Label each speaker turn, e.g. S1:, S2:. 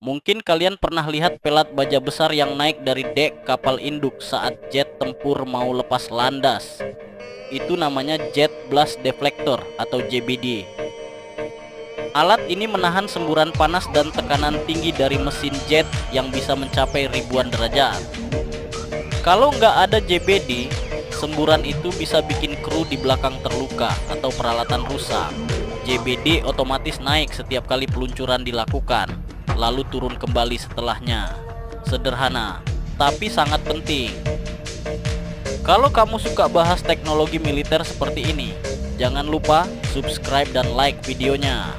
S1: Mungkin kalian pernah lihat pelat baja besar yang naik dari dek kapal induk saat jet tempur mau lepas landas. Itu namanya Jet Blast Deflector atau JBD. Alat ini menahan semburan panas dan tekanan tinggi dari mesin jet yang bisa mencapai ribuan derajat. Kalau nggak ada JBD, semburan itu bisa bikin kru di belakang terluka atau peralatan rusak. JBD otomatis naik setiap kali peluncuran dilakukan, lalu turun kembali setelahnya. Sederhana, tapi sangat penting. Kalau kamu suka bahas teknologi militer seperti ini, jangan lupa subscribe dan like videonya.